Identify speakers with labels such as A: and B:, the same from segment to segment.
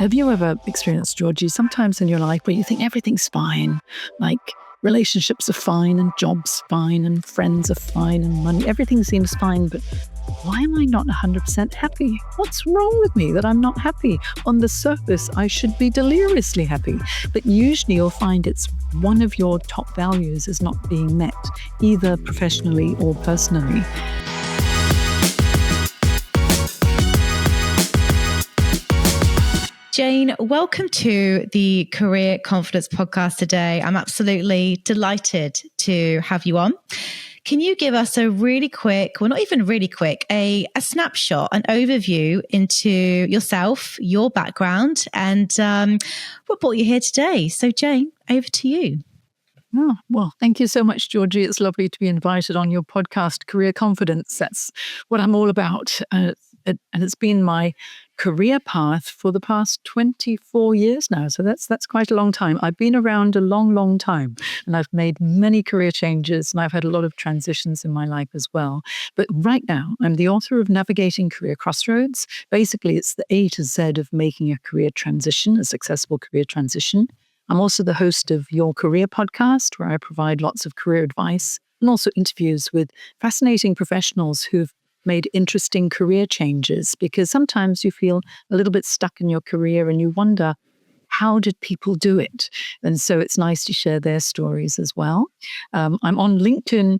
A: Have you ever experienced, Georgie, sometimes in your life where you think everything's fine, like relationships are fine and jobs fine and friends are fine and money, everything seems fine, but why am I not 100% happy? What's wrong with me that I'm not happy? On the surface, I should be deliriously happy, but usually you'll find it's one of your top values is not being met, either professionally or personally.
B: Jane, welcome to the Career Confidence Podcast today. I'm absolutely delighted to have you on. Can you give us a really quick, well, not even really quick, a snapshot, an overview into yourself, your background, and what brought you here today? So Jane, over to you.
A: Oh, well, thank you so much, Georgie. It's lovely to be invited on your podcast, Career Confidence. That's what I'm all about. And it's been my career path for the past 24 years now. So that's quite a long time. I've been around a long, long time, and I've made many career changes, and I've had a lot of transitions in my life as well. But right now, I'm the author of Navigating Career Crossroads. Basically, it's the A to Z of making a career transition, a successful career transition. I'm also the host of Your Career podcast, where I provide lots of career advice and also interviews with fascinating professionals who've made interesting career changes, because sometimes you feel a little bit stuck in your career and you wonder, how did people do it? And so it's nice to share their stories as well. I'm on LinkedIn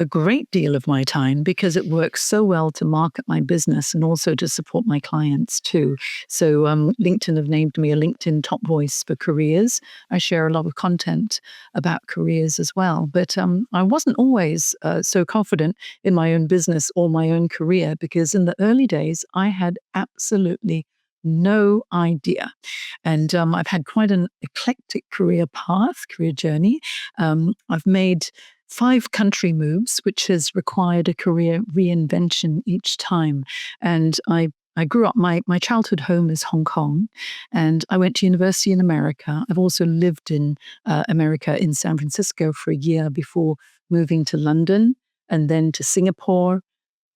A: a great deal of my time because it works so well to market my business and also to support my clients too. So LinkedIn have named me a LinkedIn top voice for careers. I share a lot of content about careers as well. But I wasn't always so confident in my own business or my own career, because in the early days, I had absolutely no idea. And I've had quite an eclectic career path, career journey. I've made 5 country moves, which has required a career reinvention each time. And I grew up, my childhood home is Hong Kong, and I went to university in America. I've also lived in America, in San Francisco for a year before moving to London, and then to Singapore,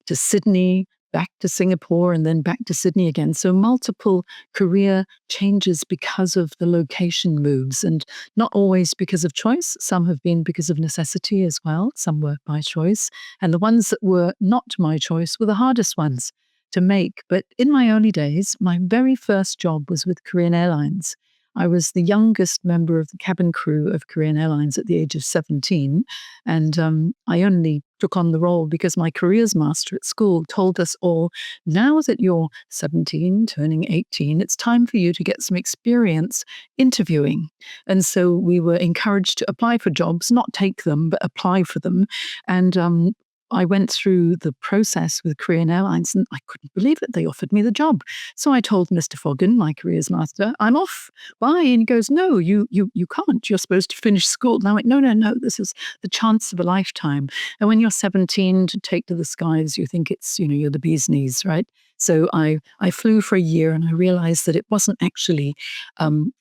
A: to Sydney, back to Singapore, and then back to Sydney again. So multiple career changes because of the location moves, and not always because of choice. Some have been because of necessity as well. Some were by choice. And the ones that were not my choice were the hardest ones to make. But in my early days, my very first job was with Korean Airlines. I was the youngest member of the cabin crew of Korean Airlines at the age of 17. And I only took on the role because my careers master at school told us all, now that you're 17, turning 18, it's time for you to get some experience interviewing. And so we were encouraged to apply for jobs, not take them, but apply for them. And I went through the process with Korean Airlines, and I couldn't believe it. They offered me the job. So I told Mr. Foggen, my careers master, I'm off. Bye. And he goes, no, you can't. You're supposed to finish school. And I went, no. This is the chance of a lifetime. And when you're 17, to take to the skies, you think it's, you're the bee's knees, right? So I flew for a year, and I realized that it wasn't actually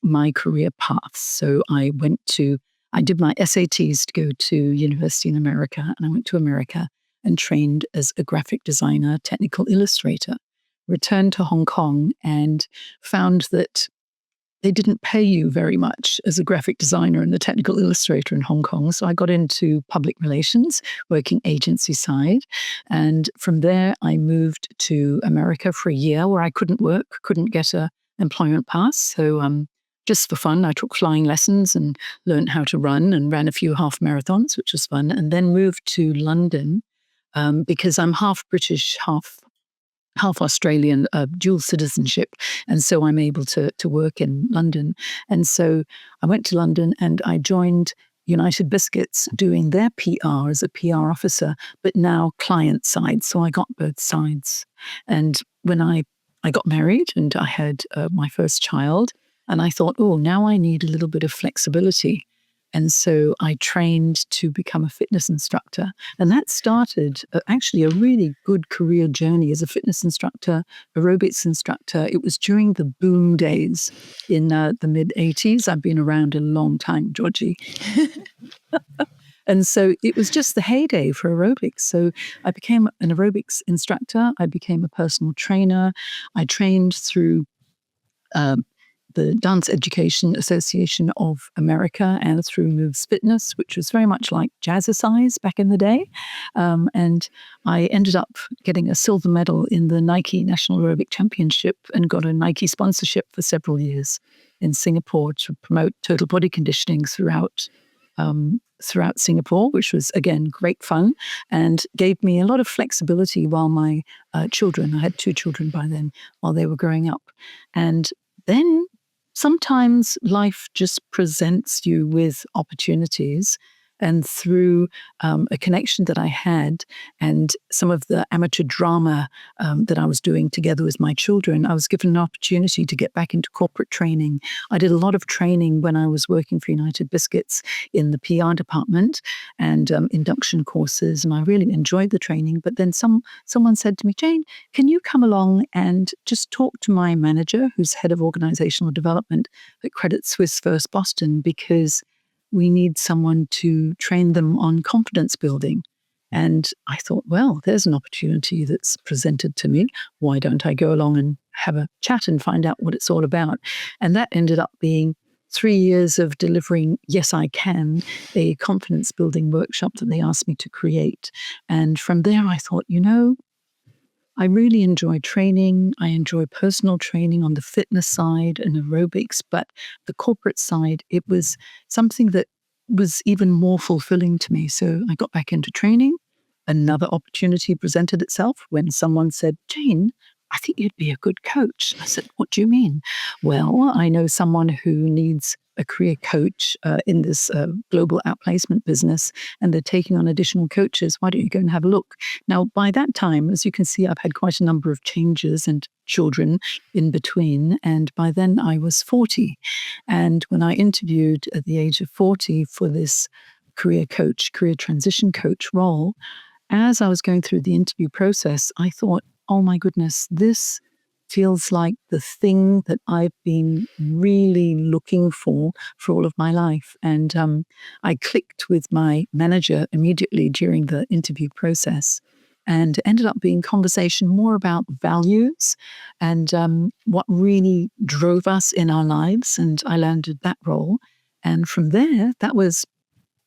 A: my career path. So I did my SATs to go to university in America, and I went to America and trained as a graphic designer, technical illustrator, returned to Hong Kong and found that they didn't pay you very much as a graphic designer and a technical illustrator in Hong Kong. So I got into public relations, working agency side. And from there, I moved to America for a year where I couldn't work, couldn't get a employment pass. So just for fun, I took flying lessons and learned how to run, and ran a few half marathons, which was fun. And then moved to London because I'm half British, half Australian, dual citizenship. And so I'm able to work in London. And so I went to London and I joined United Biscuits doing their PR as a PR officer, but now client side. So I got both sides. And when I got married and I had my first child, and I thought, now I need a little bit of flexibility. And so I trained to become a fitness instructor. And that started actually a really good career journey as a fitness instructor, aerobics instructor. It was during the boom days in the mid-'80s. I've been around a long time, Georgie. And so it was just the heyday for aerobics. So I became an aerobics instructor. I became a personal trainer. I trained through the Dance Education Association of America and through Moves Fitness, which was very much like Jazzercise back in the day. And I ended up getting a silver medal in the Nike National Aerobic Championship and got a Nike sponsorship for several years in Singapore to promote total body conditioning throughout Singapore, which was, again, great fun and gave me a lot of flexibility while my children, I had 2 children by then, while they were growing up. And then sometimes life just presents you with opportunities. And through a connection that I had and some of the amateur drama that I was doing together with my children, I was given an opportunity to get back into corporate training. I did a lot of training when I was working for United Biscuits in the PR department and induction courses, and I really enjoyed the training. But then someone said to me, Jane, can you come along and just talk to my manager, who's head of organizational development at Credit Suisse First Boston, because we need someone to train them on confidence building. And I thought, well, there's an opportunity that's presented to me. Why don't I go along and have a chat and find out what it's all about? And that ended up being 3 years of delivering Yes, I Can, a confidence building workshop that they asked me to create. And from there, I thought, I really enjoy training. I enjoy personal training on the fitness side and aerobics, but the corporate side, it was something that was even more fulfilling to me. So I got back into training. Another opportunity presented itself when someone said, Jane, I think you'd be a good coach. I said, what do you mean? Well, I know someone who needs a career coach in this global outplacement business, and they're taking on additional coaches. Why don't you go and have a look? Now, by that time, as you can see, I've had quite a number of changes and children in between. And by then I was 40. And when I interviewed at the age of 40 for this career transition coach role, as I was going through the interview process, I thought, oh my goodness, this feels like the thing that I've been really looking for all of my life. And I clicked with my manager immediately during the interview process, and ended up being conversation more about values and what really drove us in our lives. And I landed that role. And from there, that was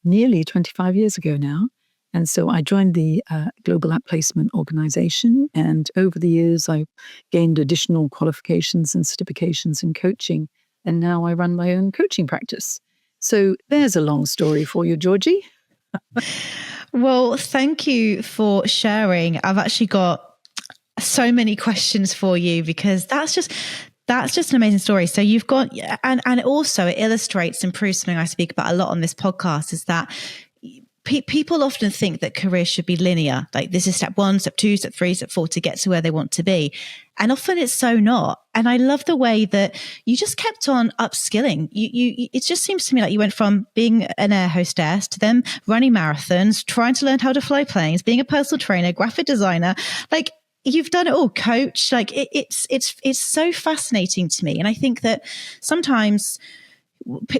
A: nearly 25 years ago now. And so I joined the Global Outplacement Organization. And over the years, I gained additional qualifications and certifications in coaching. And now I run my own coaching practice. So there's a long story for you, Georgie.
B: Well, thank you for sharing. I've actually got so many questions for you, because that's just an amazing story. So you've got, and also it illustrates and proves something I speak about a lot on this podcast, is that people often think that careers should be linear. Like, this is step 1, step 2, step 3, step 4 to get to where they want to be. And often it's so not. And I love the way that you just kept on upskilling. It just seems to me like you went from being an air hostess to then running marathons, trying to learn how to fly planes, being a personal trainer, graphic designer. Like, you've done it all, coach. Like, it's so fascinating to me. And I think that sometimes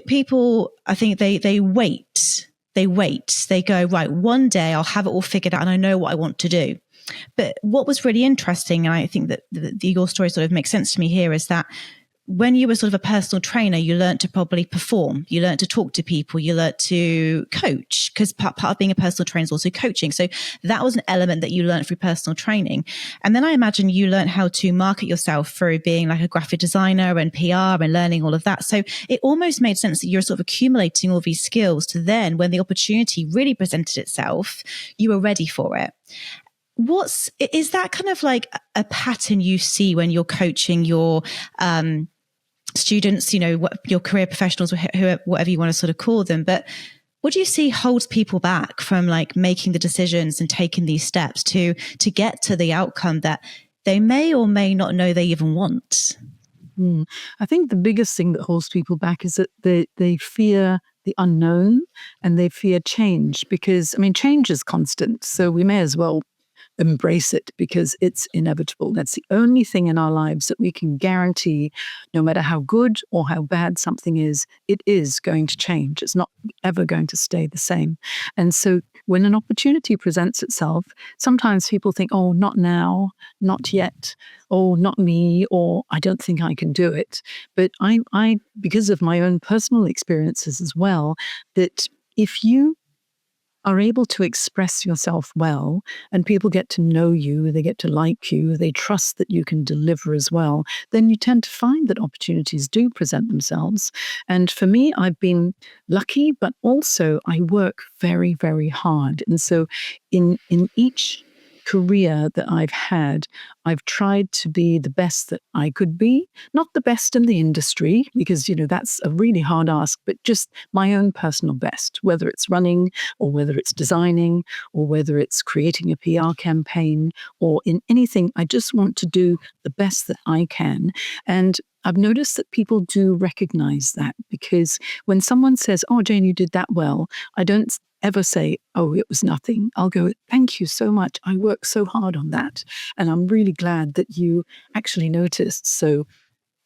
B: people, I think they wait. They go, right, one day I'll have it all figured out and I know what I want to do. But what was really interesting, and I think that your story sort of makes sense to me here, is that when you were sort of a personal trainer, you learned to probably perform, you learned to talk to people, you learned to coach, because part of being a personal trainer is also coaching. So that was an element that you learned through personal training. And then I imagine you learned how to market yourself through being like a graphic designer and PR and learning all of that. So it almost made sense that you're sort of accumulating all these skills to then, when the opportunity really presented itself, you were ready for it. Is that kind of like a pattern you see when you're coaching your students, your career professionals, whatever you want to sort of call them? But what do you see holds people back from like making the decisions and taking these steps to get to the outcome that they may or may not know they even want?
A: I think the biggest thing that holds people back is that they fear the unknown and they fear change, because, change is constant. So we may as well embrace it because it's inevitable. That's the only thing in our lives that we can guarantee, no matter how good or how bad something is, it is going to change. It's not ever going to stay the same. And so when an opportunity presents itself, sometimes people think, oh, not now, not yet, oh, not me, or I don't think I can do it. But I because of my own personal experiences as well, that if you are able to express yourself well and people get to know you, they get to like you, they trust that you can deliver as well, then you tend to find that opportunities do present themselves. And for me, I've been lucky, but also I work very, very hard. And so in each career that I've had, I've tried to be the best that I could be, not the best in the industry, because, that's a really hard ask, but just my own personal best, whether it's running or whether it's designing or whether it's creating a PR campaign or in anything. I just want to do the best that I can. And I've noticed that people do recognize that, because when someone says, oh, Jane, you did that well, I don't ever say, oh, it was nothing. I'll go, thank you so much. I worked so hard on that. And I'm really glad that you actually noticed. So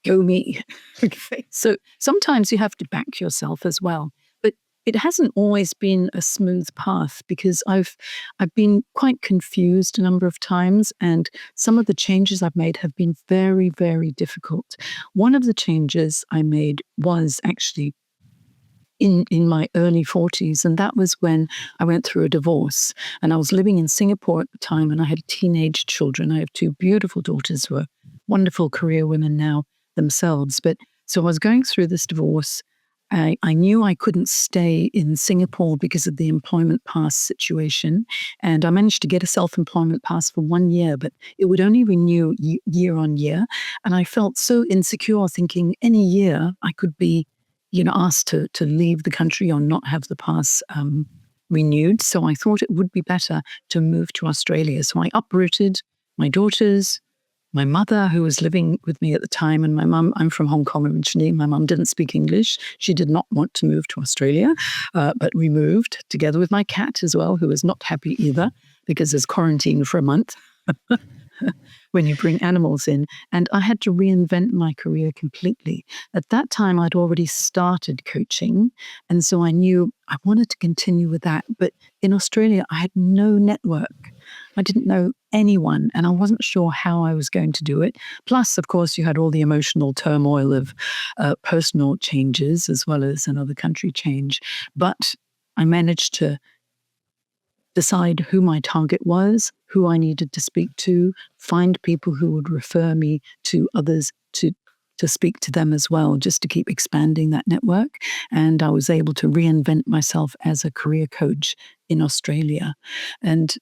A: go me. Okay. So sometimes you have to back yourself as well. But it hasn't always been a smooth path, because I've been quite confused a number of times, and some of the changes I've made have been very, very difficult. One of the changes I made was actually in my early 40s, and that was when I went through a divorce. And I was living in Singapore at the time, and I had teenage children. I have two beautiful daughters who are wonderful career women now themselves. But so I was going through this divorce. I knew I couldn't stay in Singapore because of the employment pass situation. And I managed to get a self-employment pass for 1 year, but it would only renew year on year. And I felt so insecure, thinking any year I could be asked to leave the country or not have the pass renewed. So I thought it would be better to move to Australia. So I uprooted my daughters, my mother, who was living with me at the time, and my mum. I'm from Hong Kong originally. My mum didn't speak English. She did not want to move to Australia, but we moved together with my cat as well, who was not happy either, because there's quarantine for a month. When you bring animals in. And I had to reinvent my career completely. At that time, I'd already started coaching. And so I knew I wanted to continue with that. But in Australia, I had no network. I didn't know anyone, and I wasn't sure how I was going to do it. Plus, of course, you had all the emotional turmoil of personal changes as well as another country change. But I managed to decide who my target was, who I needed to speak to, find people who would refer me to others to speak to them as well, just to keep expanding that network. And I was able to reinvent myself as a career coach in Australia. And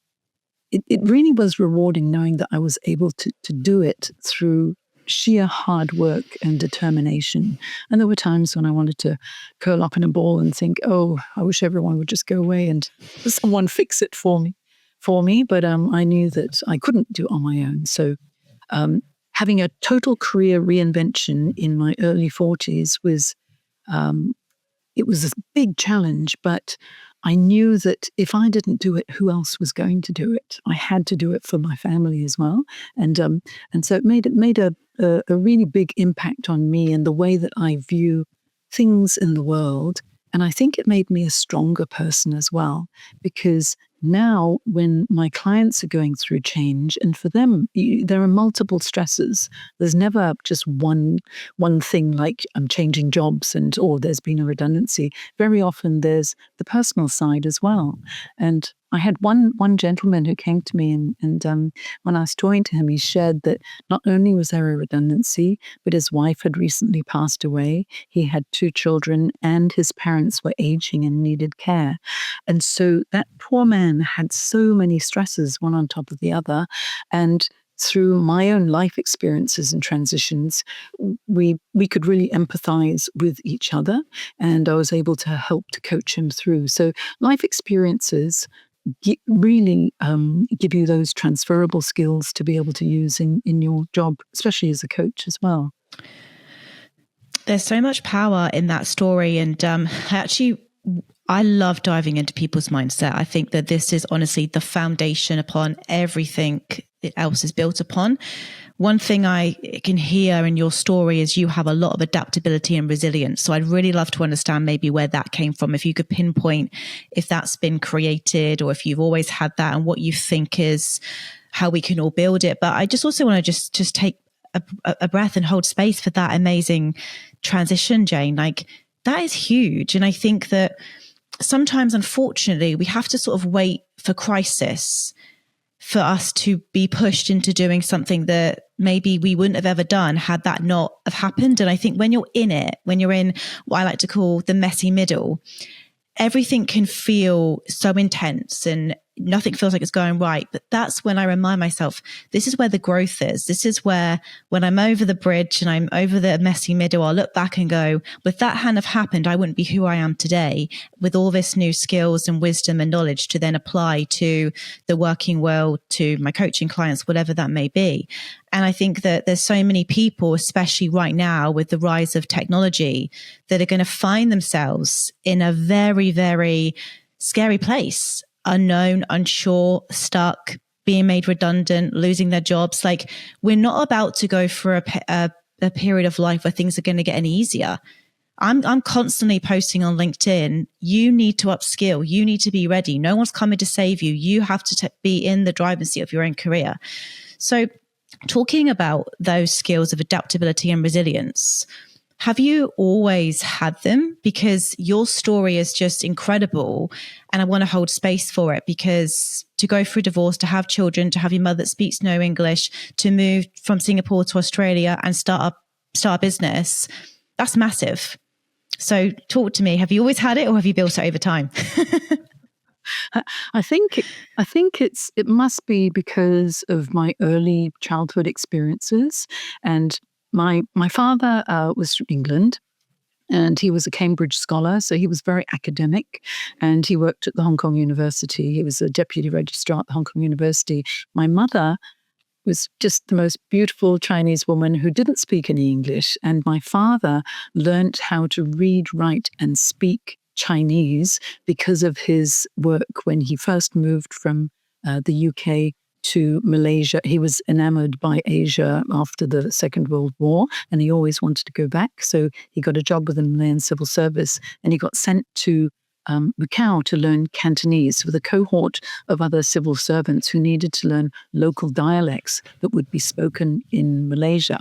A: it really was rewarding knowing that I was able to do it through sheer hard work and determination. And there were times when I wanted to curl up in a ball and think, oh, I wish everyone would just go away and someone fix it for me. But I knew that I couldn't do it on my own. So having a total career reinvention in my early 40s was it was a big challenge, but I knew that if I didn't do it, who else was going to do it? I had to do it for my family as well, and so it made a really big impact on me and the way that I view things in the world. And I think it made me a stronger person as well, because now when my clients are going through change, and for them, there are multiple stresses. There's never just one thing like I'm changing jobs or there's been a redundancy. Very often there's the personal side as well. And I had one gentleman who came to me, and when I was talking to him, he shared that not only was there a redundancy, but his wife had recently passed away. He had two children, and his parents were aging and needed care. And so that poor man had so many stresses, one on top of the other. And through my own life experiences and transitions, we could really empathize with each other, and I was able to help to coach him through. So life experiences really give you those transferable skills to be able to use in your job, especially as a coach as well.
B: There's so much power in that story. And I love diving into people's mindset. I think that this is honestly the foundation upon everything else is built upon. One thing I can hear in your story is you have a lot of adaptability and resilience. So I'd really love to understand maybe where that came from. If you could pinpoint if that's been created or if you've always had that and what you think is how we can all build it. But I just also want to just take a breath and hold space for that amazing transition, Jane. Like, that is huge. And I think that sometimes, unfortunately, we have to sort of wait for crisis for us to be pushed into doing something that maybe we wouldn't have ever done had that not have happened. And I think when you're in it, when you're in what I like to call the messy middle, everything can feel so intense and nothing feels like it's going right. But that's when I remind myself, this is where the growth is. This is where, when I'm over the bridge and I'm over the messy middle, I'll look back and go, with that hadn't have happened, I wouldn't be who I am today, with all this new skills and wisdom and knowledge to then apply to the working world, to my coaching clients, whatever that may be. And I think that there's so many people, especially right now with the rise of technology, that are going to find themselves in a very, very scary place. Unknown, unsure, stuck, being made redundant, losing their jobs. Like, we're not about to go for a period of life where things are going to get any easier. I'm constantly posting on LinkedIn, you need to upskill, you need to be ready. No one's coming to save you. You have to be in the driving seat of your own career. So talking about those skills of adaptability and resilience, have you always had them? Because your story is just incredible. And I want to hold space for it, because to go through divorce, to have children, to have your mother that speaks no English, to move from Singapore to Australia and start a business, that's massive. So talk to me. Have you always had it, or have you built it over time?
A: I think it must be because of my early childhood experiences. And my father was from England, and he was a Cambridge scholar, so he was very academic, and he worked at the Hong Kong University. He was a deputy registrar at the Hong Kong University. My mother was just the most beautiful Chinese woman who didn't speak any English, and my father learnt how to read, write, and speak Chinese because of his work when he first moved from the UK to Malaysia. He was enamored by Asia after the Second World War, and he always wanted to go back. So he got a job with the Malayan Civil Service, and he got sent to Macau to learn Cantonese with a cohort of other civil servants who needed to learn local dialects that would be spoken in Malaysia.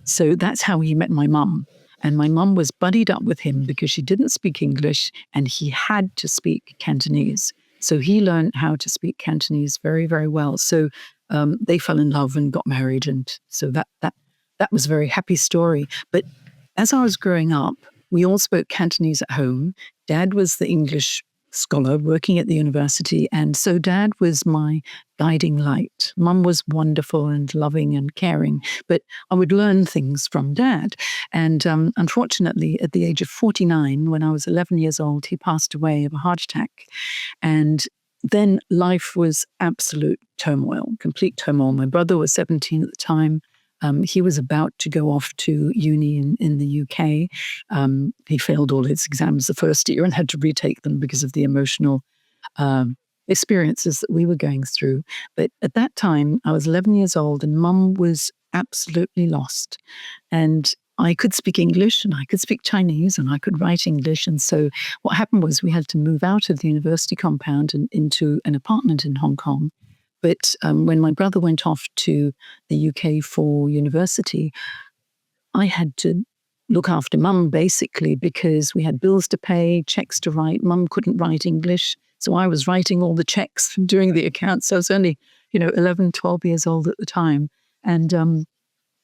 A: So that's how he met my mum. And my mum was buddied up with him because she didn't speak English and he had to speak Cantonese. So he learned how to speak Cantonese very, very well. So they fell in love and got married. And so that was a very happy story. But as I was growing up, we all spoke Cantonese at home. Dad was the English scholar working at the university. And so Dad was my guiding light. Mum was wonderful and loving and caring, but I would learn things from Dad. And unfortunately, at the age of 49, when I was 11 years old, he passed away of a heart attack. And then life was absolute turmoil, complete turmoil. My brother was 17 at the time. He was about to go off to uni in the UK. He failed all his exams the first year and had to retake them because of the emotional experiences that we were going through. But at that time, I was 11 years old and Mum was absolutely lost. And I could speak English and I could speak Chinese and I could write English. And so what happened was we had to move out of the university compound and into an apartment in Hong Kong. But when my brother went off to the UK for university, I had to look after Mum basically because we had bills to pay, checks to write. Mum couldn't write English. So I was writing all the checks, doing the accounts. So I was only, 11, 12 years old at the time. And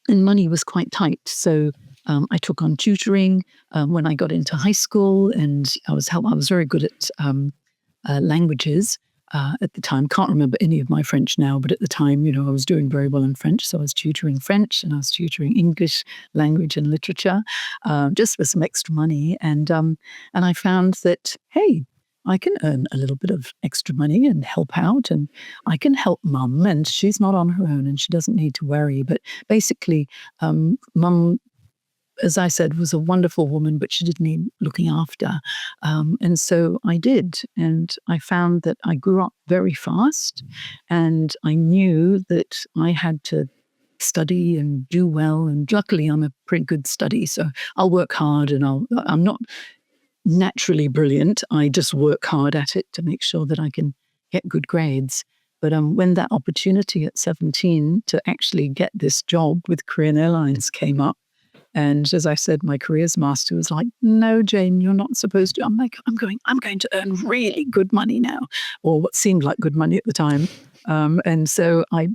A: money was quite tight. So I took on tutoring when I got into high school, and I was very good at languages. At the time, can't remember any of my French now, but at the time, I was doing very well in French. So I was tutoring French and I was tutoring English language and literature, just for some extra money. And I found that, hey, I can earn a little bit of extra money and help out, and I can help Mum, and she's not on her own and she doesn't need to worry. But basically, Mum as I said, was a wonderful woman, but she did need looking after. And so I did. And I found that I grew up very fast, and I knew that I had to study and do well. And luckily, I'm a pretty good study. So I'll work hard, and I'm not naturally brilliant. I just work hard at it to make sure that I can get good grades. But when that opportunity at 17 to actually get this job with Korean Airlines came up, and as I said, my careers master was like, "No, Jane, you're not supposed to." I'm like, I'm going to earn really good money now, or what seemed like good money at the time. And so I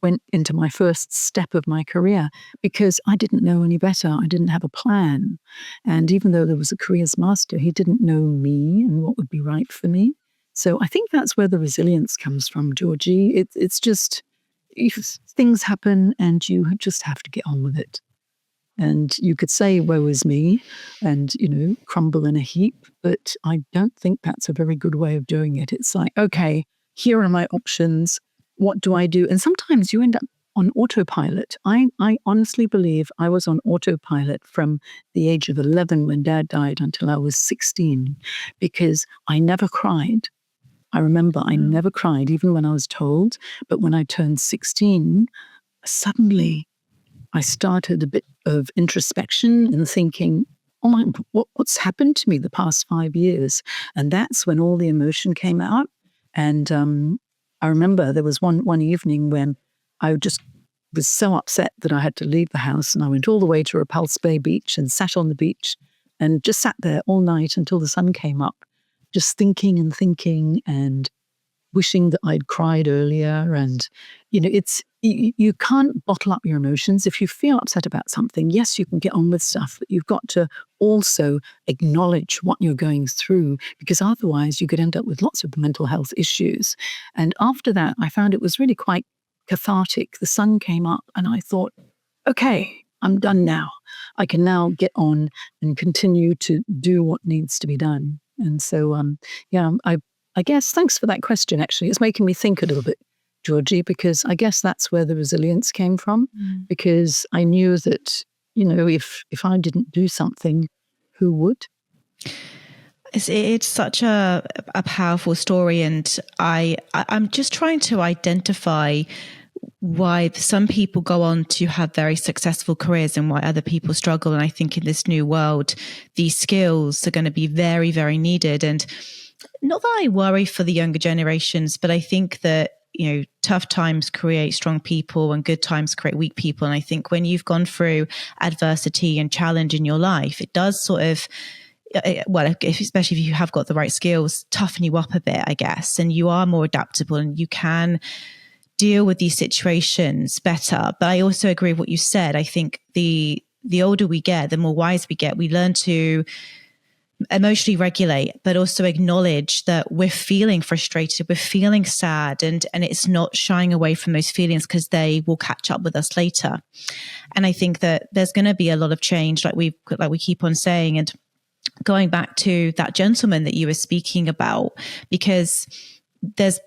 A: went into my first step of my career because I didn't know any better. I didn't have a plan. And even though there was a careers master, he didn't know me and what would be right for me. So I think that's where the resilience comes from, Georgie. It's just, if things happen and you just have to get on with it. And you could say, woe is me, and, crumble in a heap. But I don't think that's a very good way of doing it. It's like, okay, here are my options. What do I do? And sometimes you end up on autopilot. I honestly believe I was on autopilot from the age of 11 when Dad died until I was 16, because I never cried. I remember I never cried, even when I was told. But when I turned 16, suddenly I started a bit of introspection and thinking, oh my, what's happened to me the past 5 years? And that's when all the emotion came out. And I remember there was one evening when I just was so upset that I had to leave the house, and I went all the way to Repulse Bay Beach and sat on the beach and just sat there all night until the sun came up, just thinking and wishing that I'd cried earlier. And, you can't bottle up your emotions. If you feel upset about something, yes, you can get on with stuff, but you've got to also acknowledge what you're going through, because otherwise you could end up with lots of mental health issues. And after that, I found it was really quite cathartic. The sun came up and I thought, okay, I'm done now. I can now get on and continue to do what needs to be done. And so, I guess, thanks for that question, actually. It's making me think a little bit, Georgie, because I guess that's where the resilience came from, because I knew that, if I didn't do something, who would?
B: It's such a powerful story. And I'm just trying to identify why some people go on to have very successful careers and why other people struggle. And I think in this new world, these skills are going to be very, very needed. And not that I worry for the younger generations, but I think that, tough times create strong people and good times create weak people. And I think when you've gone through adversity and challenge in your life, it does sort of, especially if you have got the right skills, toughen you up a bit, I guess. And you are more adaptable and you can deal with these situations better. But I also agree with what you said. I think the older we get, the more wise we get, we learn to emotionally regulate, but also acknowledge that we're feeling frustrated, we're feeling sad, and it's not shying away from those feelings because they will catch up with us later. And I think that there's going to be a lot of change, like we keep on saying. And going back to that gentleman that you were speaking about, because there's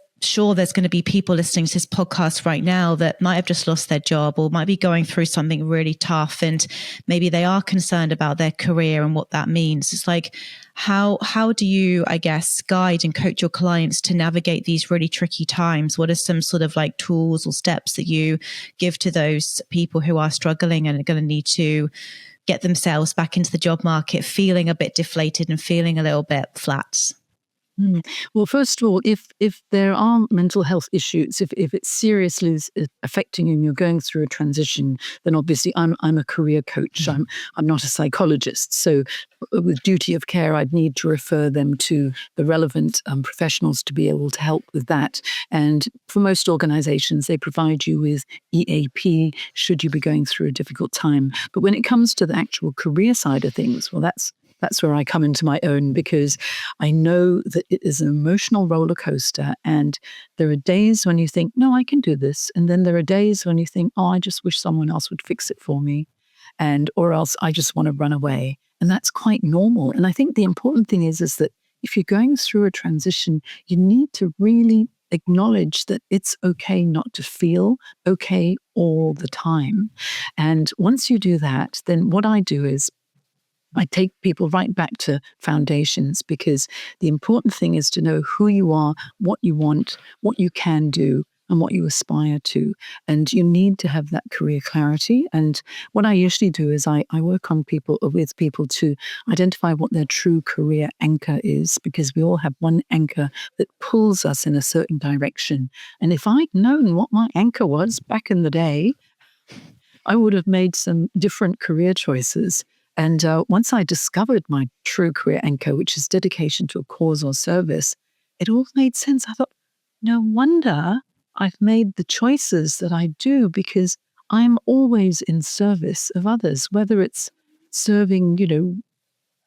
B: going to be people listening to this podcast right now that might have just lost their job or might be going through something really tough, and maybe they are concerned about their career and what that means. It's like, how do you, I guess, guide and coach your clients to navigate these really tricky times? What are some sort of like tools or steps that you give to those people who are struggling and are going to need to get themselves back into the job market, feeling a bit deflated and feeling a little bit flat?
A: Well, first of all, if there are mental health issues, if it seriously is affecting you and you're going through a transition, then obviously I'm a career coach. I'm not a psychologist. So with duty of care, I'd need to refer them to the relevant professionals to be able to help with that. And for most organizations, they provide you with EAP should you be going through a difficult time. But when it comes to the actual career side of things, well, that's where I come into my own, because I know that it is an emotional roller coaster, and there are days when you think, no, I can do this. And then there are days when you think, oh, I just wish someone else would fix it for me, or else I just want to run away. And that's quite normal. And I think the important thing is that if you're going through a transition, you need to really acknowledge that it's okay not to feel okay all the time. And once you do that, then what I do is I take people right back to foundations, because the important thing is to know who you are, what you want, what you can do, and what you aspire to. And you need to have that career clarity. And what I usually do is I work on people with people to identify what their true career anchor is, because we all have one anchor that pulls us in a certain direction. And if I'd known what my anchor was back in the day, I would have made some different career choices. And once I discovered my true career anchor, which is dedication to a cause or service, it all made sense. I thought, no wonder I've made the choices that I do, because I'm always in service of others, whether it's serving,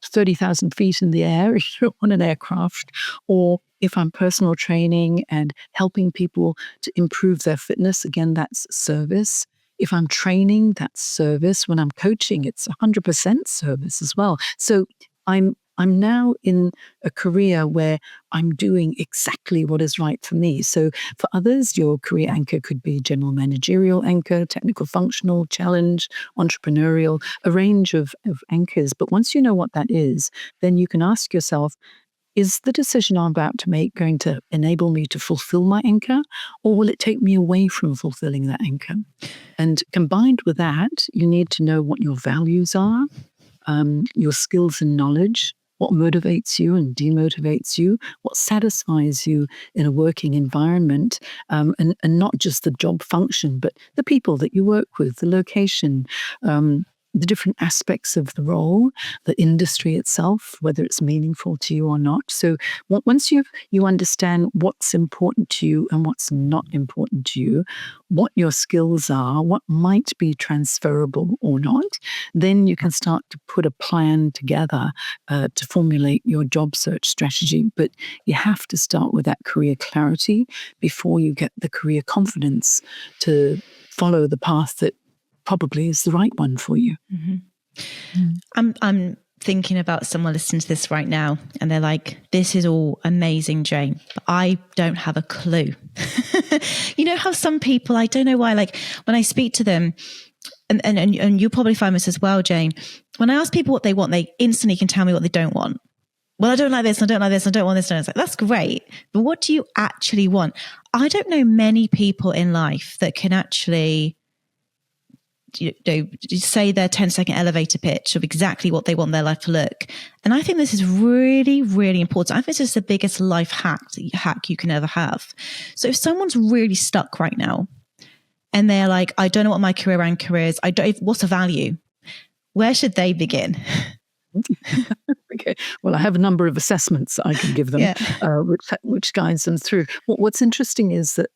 A: 30,000 feet in the air if you're on an aircraft, or if I'm personal training and helping people to improve their fitness, again, that's service. If I'm training, that's service. When I'm coaching, it's 100% service as well. So I'm now in a career where I'm doing exactly what is right for me. So for others, your career anchor could be general managerial anchor, technical functional, challenge, entrepreneurial, a range of anchors. But once you know what that is, then you can ask yourself, is the decision I'm about to make going to enable me to fulfill my anchor, or will it take me away from fulfilling that anchor? And combined with that, you need to know what your values are, your skills and knowledge, what motivates you and demotivates you, what satisfies you in a working environment, and not just the job function, but the people that you work with, the location, the different aspects of the role, the industry itself, whether it's meaningful to you or not. So once you understand what's important to you and what's not important to you, what your skills are, what might be transferable or not, then you can start to put a plan together to formulate your job search strategy. But you have to start with that career clarity before you get the career confidence to follow the path that probably is the right one for you.
B: I'm thinking about someone listening to this right now and they're like, this is all amazing, Jane, but I don't have a clue. You know how some people, I don't know why, like when I speak to them, and you'll probably find this as well, Jane, when I ask people what they want, they instantly can tell me what they don't want. Well, I don't like this, I don't like this, I don't want this. And it's like, that's great. But what do you actually want? I don't know many people in life that can actually say their 10-second elevator pitch of exactly what they want their life to look. And I think this is really, really important. I think this is the biggest life hack you can ever have. So if someone's really stuck right now and they're like, I don't know what my career anchor is, what's a value? Where should they begin?
A: Okay. Well, I have a number of assessments I can give them, which guides them through. What's interesting is that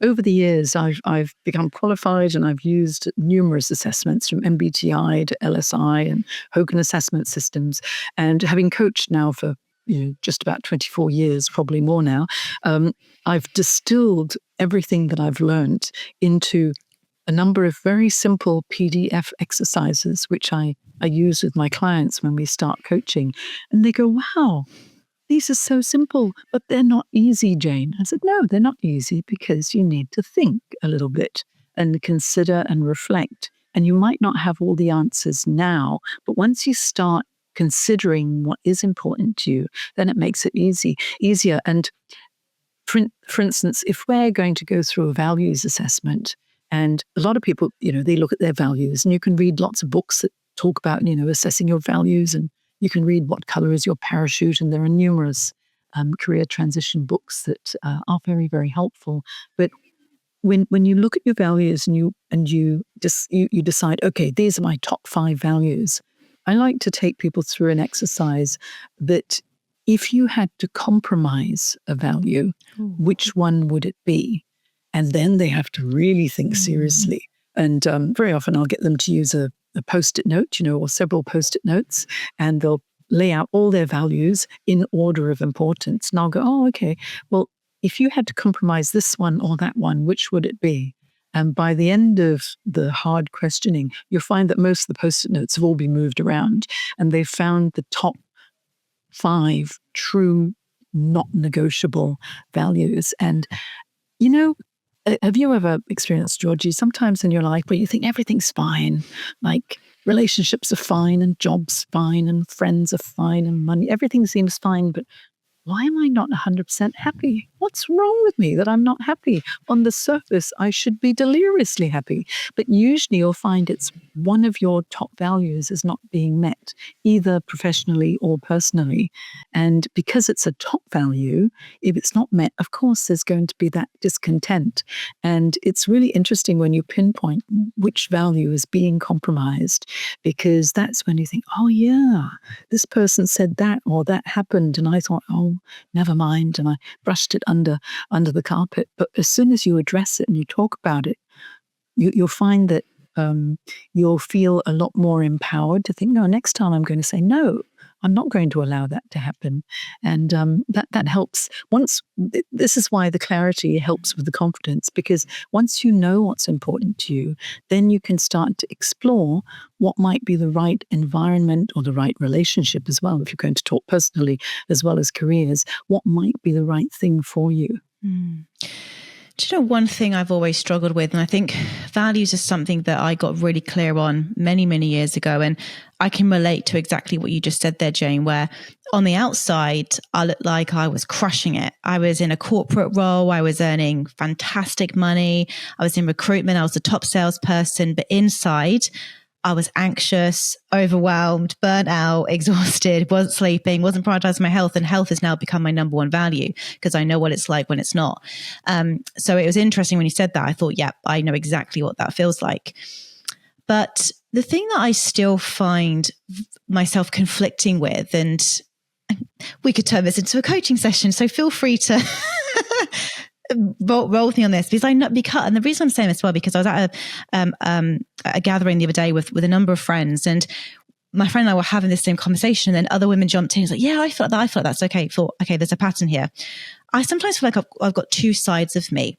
A: over the years, I've become qualified and I've used numerous assessments from MBTI to LSI and Hogan assessment systems. And having coached now for just about 24 years, probably more now, I've distilled everything that I've learned into a number of very simple PDF exercises, which I use with my clients when we start coaching. And they go, wow, these are so simple, but they're not easy, Jane. I said, no, they're not easy because you need to think a little bit and consider and reflect. And you might not have all the answers now, but once you start considering what is important to you, then it makes it easier. And for instance, if we're going to go through a values assessment, and a lot of people, they look at their values, and you can read lots of books that talk about, assessing your values, and you can read What Color is Your Parachute, and there are numerous career transition books that are very, very helpful. But when you look at your values and you decide, okay, these are my top 5 values, I like to take people through an exercise that if you had to compromise a value, which one would it be? And then they have to really think seriously. And very often I'll get them to use a Post-it note, or several Post-it notes, and they'll lay out all their values in order of importance. And I'll go, oh, okay, well, if you had to compromise this one or that one, which would it be? And by the end of the hard questioning, you'll find that most of the Post-it notes have all been moved around, and they've found the top 5 true not negotiable values. And, have you ever experienced, Georgie, sometimes in your life where you think everything's fine, like relationships are fine and jobs fine and friends are fine and money, everything seems fine, but why am I not 100% happy? What's wrong with me that I'm not happy? On the surface, I should be deliriously happy. But usually you'll find it's one of your top values is not being met, either professionally or personally. And because it's a top value, if it's not met, of course, there's going to be that discontent. And it's really interesting when you pinpoint which value is being compromised, because that's when you think, oh, yeah, this person said that or that happened. And I thought, oh, never mind. And I brushed it under the carpet. But as soon as you address it and you talk about it, you'll find that you'll feel a lot more empowered to think, no, next time I'm going to say, no, I'm not going to allow that to happen. And that helps. This is why the clarity helps with the confidence, because once you know what's important to you, then you can start to explore what might be the right environment or the right relationship as well. If you're going to talk personally as well as careers, what might be the right thing for you?
B: Mm. Do you know one thing I've always struggled with? And I think values is something that I got really clear on many, many years ago. And I can relate to exactly what you just said there, Jane, where on the outside, I looked like I was crushing it. I was in a corporate role. I was earning fantastic money. I was in recruitment. I was the top salesperson. But inside, I was anxious, overwhelmed, burnt out, exhausted, wasn't sleeping, wasn't prioritizing my health. And health has now become my number one value because I know what it's like when it's not. So it was interesting when you said that. I thought, yeah, I know exactly what that feels like. But the thing that I still find myself conflicting with, and we could turn this into a coaching session, so feel free to roll with me on this, because and the reason I'm saying this, well, because I was at a gathering the other day with a number of friends, and my friend and I were having this same conversation, and then other women jumped in and was like, yeah, I feel like that's okay. I thought, okay, there's a pattern here. I sometimes feel like I've got two sides of me.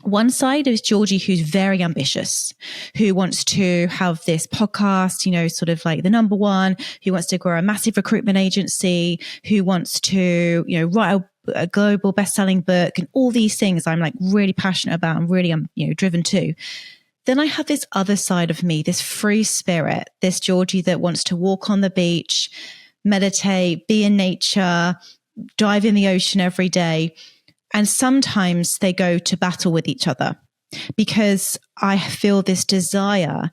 B: One side is Georgie, who's very ambitious, who wants to have this podcast, sort of like the number one, who wants to grow a massive recruitment agency, who wants to, write a global best-selling book, and all these things I'm like really passionate about and really driven to. Then I have this other side of me, this free spirit, this Georgie that wants to walk on the beach, meditate, be in nature, dive in the ocean every day. And sometimes they go to battle with each other, because I feel this desire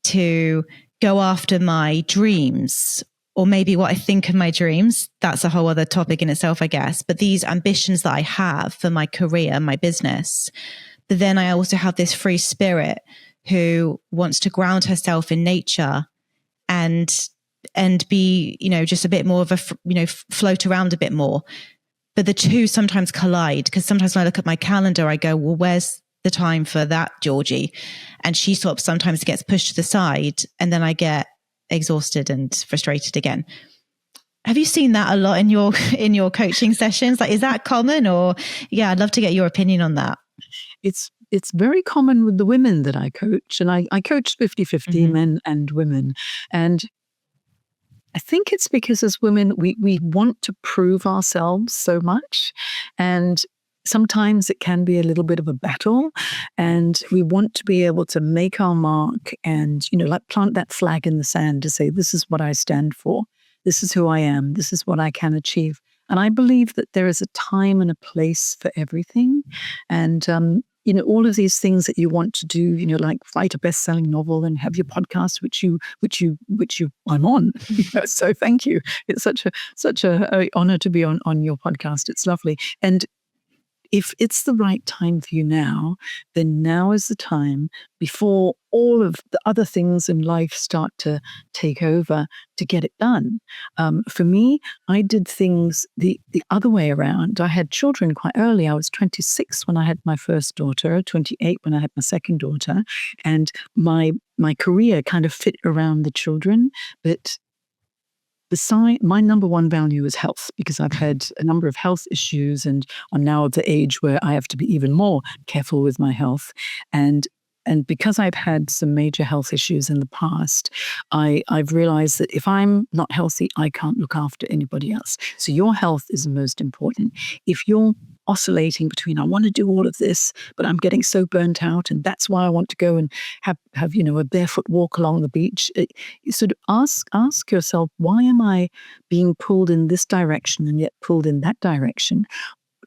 B: to go after my dreams, or maybe what I think of my dreams. That's a whole other topic in itself, I guess. But these ambitions that I have for my career, my business. But then I also have this free spirit who wants to ground herself in nature and be, just a bit more of a, float around a bit more. But the two sometimes collide, because sometimes when I look at my calendar, I go, well, where's the time for that, Georgie? And she sort of sometimes gets pushed to the side, and then I get exhausted and frustrated again. Have you seen that a lot in your coaching sessions? Like, is that common? Or yeah, I'd love to get your opinion on that.
A: It's very common with the women that I coach, and I coach 50-50 men and women. And I think it's because as women, we want to prove ourselves so much, and sometimes it can be a little bit of a battle, and we want to be able to make our mark and, like plant that flag in the sand to say, this is what I stand for. This is who I am. This is what I can achieve. And I believe that there is a time and a place for everything. And, all of these things that you want to do, like write a best-selling novel and have your podcast, which I'm on. So thank you. It's such a honor to be on your podcast. It's lovely. And if it's the right time for you now, then now is the time, before all of the other things in life start to take over, to get it done. For me, I did things the other way around. I had children quite early. I was 26 when I had my first daughter, 28 when I had my second daughter, and my career kind of fit around the children, but my number one value is health, because I've had a number of health issues, and I'm now at the age where I have to be even more careful with my health. And And because I've had some major health issues in the past, I've realized that if I'm not healthy, I can't look after anybody else. So your health is the most important. If you're oscillating between, I want to do all of this, but I'm getting so burnt out, and that's why I want to go and have a barefoot walk along the beach. You sort of ask yourself, why am I being pulled in this direction and yet pulled in that direction?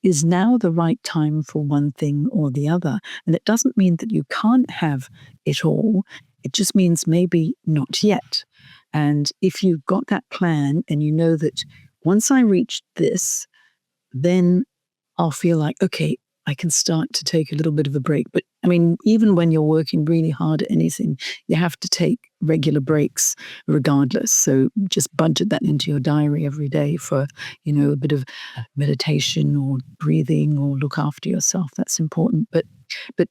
A: Is now the right time for one thing or the other? And it doesn't mean that you can't have it all. It just means maybe not yet. And if you've got that plan and you know that once I reach this, then I'll feel like, okay, I can start to take a little bit of a break. But I mean, even when you're working really hard at anything, you have to take regular breaks regardless. So just budget that into your diary every day for, a bit of meditation or breathing or look after yourself. That's important. But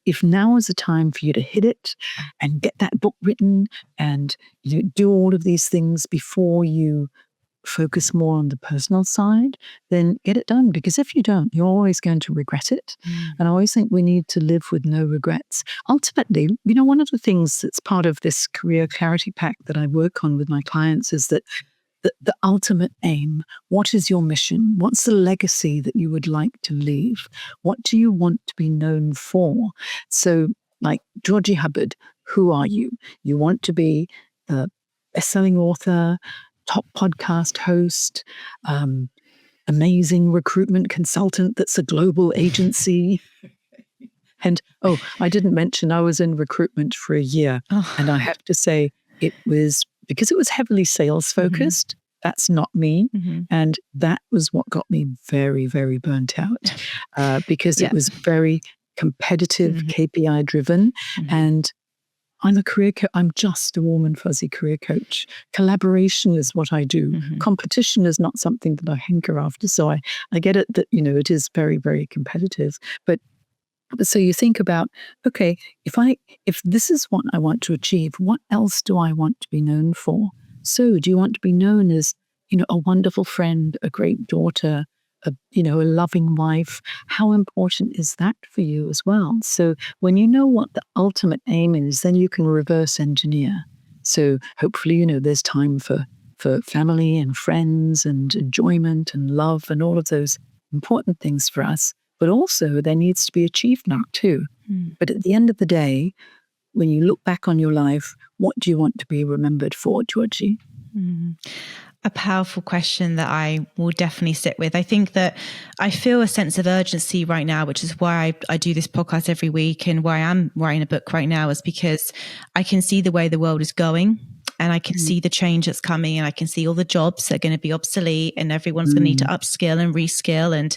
A: if now is the time for you to hit it and get that book written and do all of these things before you focus more on the personal side, then get it done. Because if you don't, you're always going to regret it. And I always think we need to live with no regrets. Ultimately, one of the things that's part of this career clarity pack that I work on with my clients is that the ultimate aim. What is your mission? What's the legacy that you would like to leave? What do you want to be known for? So, like Georgie Hubbard, who are you? You want to be a best-selling author, top podcast host, amazing recruitment consultant that's a global agency. And I didn't mention I was in recruitment for a year. And I have to say, it was because it was heavily sales focused. That's not me. And that was what got me very, very burnt out because it was very competitive, KPI driven. And I'm a career coach. I'm just a warm and fuzzy career coach. Collaboration is what I do. Competition is not something that I hanker after. So I get it that, it is very, very competitive. But so you think about, okay, if this is what I want to achieve, what else do I want to be known for? So do you want to be known as, a wonderful friend, a great daughter, a loving wife? How important is that for you as well? So when you know what the ultimate aim is, then you can reverse engineer. So hopefully, there's time for family and friends and enjoyment and love and all of those important things for us. But also there needs to be achievement too. But at the end of the day, when you look back on your life, what do you want to be remembered for, Georgie?
B: A powerful question that I will definitely sit with. I think that I feel a sense of urgency right now, which is why I do this podcast every week and why I'm writing a book right now, is because I can see the way the world is going. And I can see the change that's coming, and I can see all the jobs that are going to be obsolete, and everyone's going to need to upskill and reskill and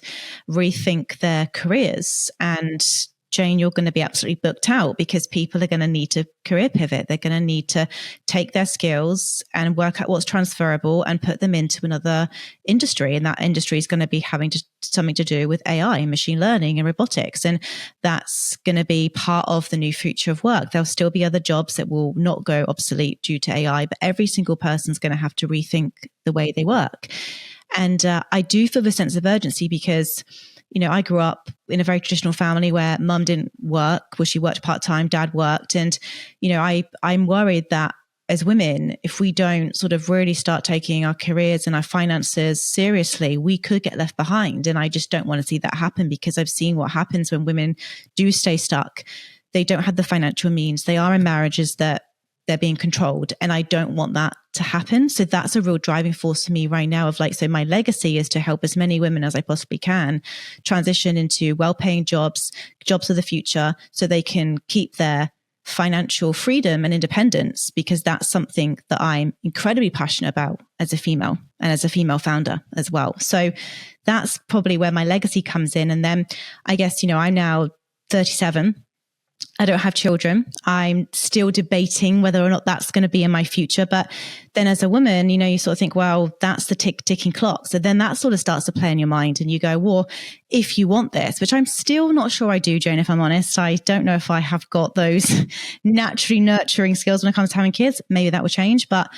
B: rethink their careers. And Jane, you're going to be absolutely booked out because people are going to need to career pivot. They're going to need to take their skills and work out what's transferable and put them into another industry. And that industry is going to be having something to do with AI and machine learning and robotics. And that's going to be part of the new future of work. There'll still be other jobs that will not go obsolete due to AI, but every single person's going to have to rethink the way they work. And I do feel the sense of urgency because I grew up in a very traditional family where mum didn't work. Well, she worked part-time, dad worked. And, I'm worried that as women, if we don't sort of really start taking our careers and our finances seriously, we could get left behind. And I just don't want to see that happen because I've seen what happens when women do stay stuck. They don't have the financial means. They are in marriages that they're being controlled. And I don't want that to happen. So that's a real driving force for me right now so my legacy is to help as many women as I possibly can transition into well-paying jobs of the future so they can keep their financial freedom and independence, because that's something that I'm incredibly passionate about as a female and as a female founder as well. So that's probably where my legacy comes in. And then I guess, I'm now 37. I don't have children. I'm still debating whether or not that's going to be in my future. But then as a woman, you sort of think, well, that's the ticking clock. So then that sort of starts to play in your mind and you go, well, if you want this, which I'm still not sure I do, Jane, if I'm honest, I don't know if I have got those naturally nurturing skills when it comes to having kids. Maybe that will change, but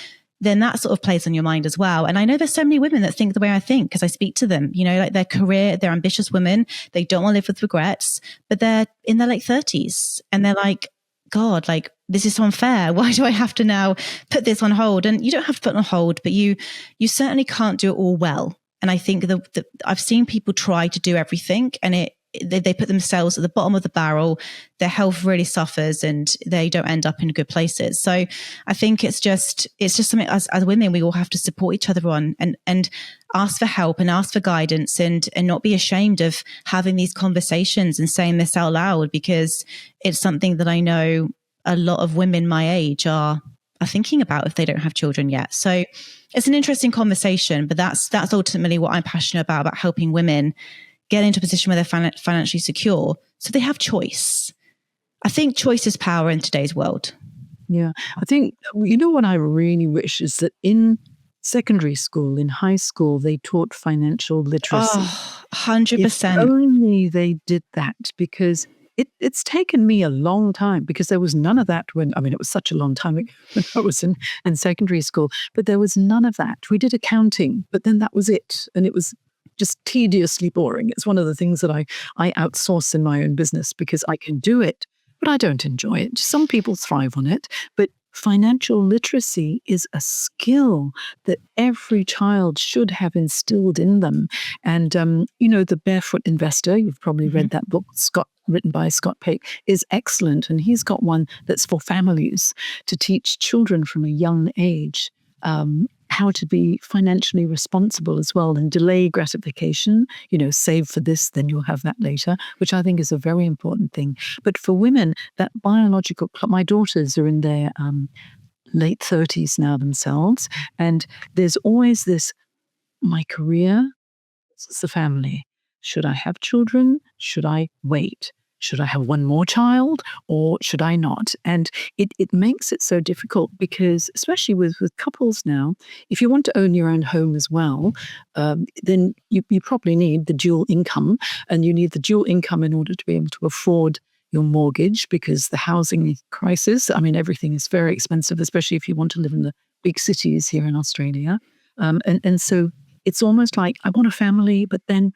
B: then that sort of plays on your mind as well. And I know there's so many women that think the way I think because I speak to them, like their career, they're ambitious women. They don't want to live with regrets, but they're in their late 30s and they're like, God, like, this is so unfair. Why do I have to now put this on hold? And you don't have to put it on hold, but you certainly can't do it all well. And I think that I've seen people try to do everything, and they put themselves at the bottom of the barrel. Their health really suffers, and they don't end up in good places. So I think it's just something as women we all have to support each other on, and ask for help and ask for guidance, and not be ashamed of having these conversations and saying this out loud, because it's something that I know a lot of women my age are thinking about if they don't have children yet. So it's an interesting conversation, but that's ultimately what I'm passionate about helping women get into a position where they're financially secure, so they have choice. I think choice is power in today's world.
A: Yeah. I think, what I really wish is that in secondary school, in high school, they taught financial literacy.
B: Oh, 100%.
A: If only they did that, because it's taken me a long time, because there was none of that it was such a long time ago when I was in secondary school, but there was none of that. We did accounting, but then that was it. And it was just tediously boring. It's one of the things that I outsource in my own business, because I can do it, but I don't enjoy it. Some people thrive on it, but financial literacy is a skill that every child should have instilled in them. And, The Barefoot Investor, you've probably read that book, written by Scott Peck, is excellent. And he's got one that's for families to teach children from a young age how to be financially responsible as well, and delay gratification, save for this, then you'll have that later, which I think is a very important thing. But for women, that biological clock, my daughters are in their late 30s now themselves, and there's always this, my career, it's the family. Should I have children? Should I wait? Should I have one more child, or should I not? And it makes it so difficult, because especially with couples now, if you want to own your own home as well, then you probably need the dual income, and you need the dual income in order to be able to afford your mortgage, because the housing crisis, everything is very expensive, especially if you want to live in the big cities here in Australia. And so it's almost like, I want a family, but then